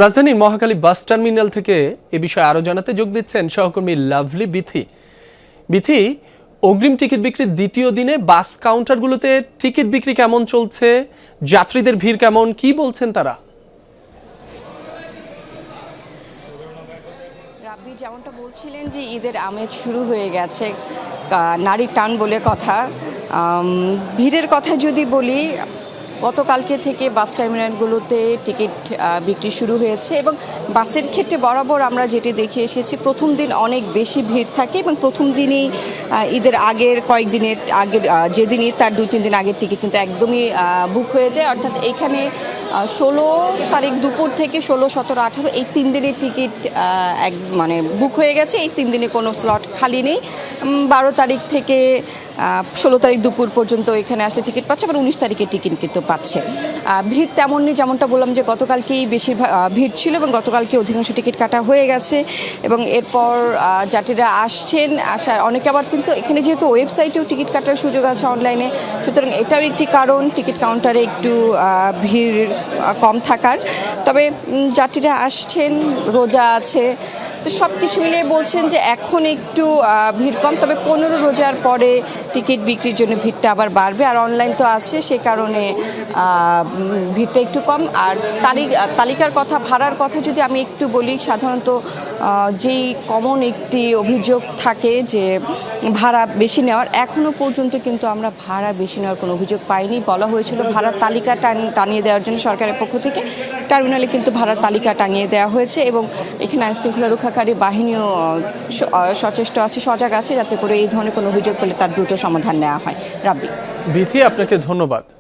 রাজধানীর Mohakhali bus terminal থেকে এ বিষয়ে আরো জানাতে যোগ দিচ্ছেন সহকর্মী লাভলি বিথি। বিথি, অগ্রিম টিকিট বিক্রির দ্বিতীয় দিনে বাস কাউন্টারগুলোতে টিকিট বিক্রি কেমন চলছে, যাত্রীদের ভিড় কেমন, কি বলছেন তারা? রাব্বি যেমনটা বলছিলেন যে ঈদের আমেজ শুরু হয়ে গেছে, নারী টান বলে কথা। ভিড়ের কথা যদি বলি, গতকালকে থেকে বাস টার্মিনালগুলোতে টিকিট বিক্রি শুরু হয়েছে এবং বাসের ক্ষেত্রে বরাবর আমরা যেটি দেখে এসেছি, প্রথম দিন অনেক বেশি ভিড় থাকে এবং প্রথম দিনেই ঈদের আগের কয়েকদিনের আগের যেদিনই তার 2-3 দিন আগের টিকিট কিন্তু একদমই বুক হয়ে যায়। অর্থাৎ এইখানে 16 তারিখ দুপুর থেকে 16, 17, 18 এই 3 দিনের টিকিট বুক হয়ে গেছে। এই 3 দিনে কোনো স্লট খালি নেই। 12 তারিখ থেকে 16 তারিখ দুপুর পর্যন্ত এখানে আসলে টিকিট পাচ্ছে, আবার 19 তারিখে টিকিট কিন্তু পাচ্ছে। ভিড় তেমন নেই, যেমনটা বললাম যে গতকালকেই বেশিরভাগ ভিড় ছিল এবং গতকালকে অধিকাংশ টিকিট কাটা হয়ে গেছে এবং এরপর যাত্রীরা আসার অনেকে আবার কিন্তু এখানে যেহেতু ওয়েবসাইটেও টিকিট কাটার সুযোগ আছে অনলাইনে, সুতরাং এটাও একটি কারণ টিকিট কাউন্টারে একটু ভিড় কম থাকার। তবে যাত্রীরা আসছেন, রোজা আছে, তো সব কিছু মিলিয়ে বলছেন যে এখন একটু ভিড় কম, তবে 15 রোজার পরে টিকিট বিক্রির জন্য ভিড়টা আবার বাড়বে। আর অনলাইন তো আছে, সে কারণে ভিড়টা একটু কম। আর তালিকার কথা, ভাড়ার কথা যদি আমি একটু বলি, সাধারণত যেই কমন একটি অভিযোগ থাকে যে ভাড়া বেশি নেওয়ার, এখনও পর্যন্ত কিন্তু আমরা ভাড়া বেশি নেওয়ার কোনো অভিযোগ পাইনি। বলা হয়েছিল ভাড়ার তালিকা টানিয়ে দেওয়ার জন্য সরকারের পক্ষ থেকে, টার্মিনালে কিন্তু ভাড়ার তালিকা টাঙিয়ে দেওয়া হয়েছে এবং এখানে আইনশৃঙ্খলা রক্ষাকারী বাহিনীও সচেষ্ট আছে, সজাগ আছে, যাতে করে এই ধরনের কোনো অভিযোগ পেলে তার দ্রুত সমাধান নেওয়া হয়। রাব্বি। বিথি, আপনাকে ধন্যবাদ।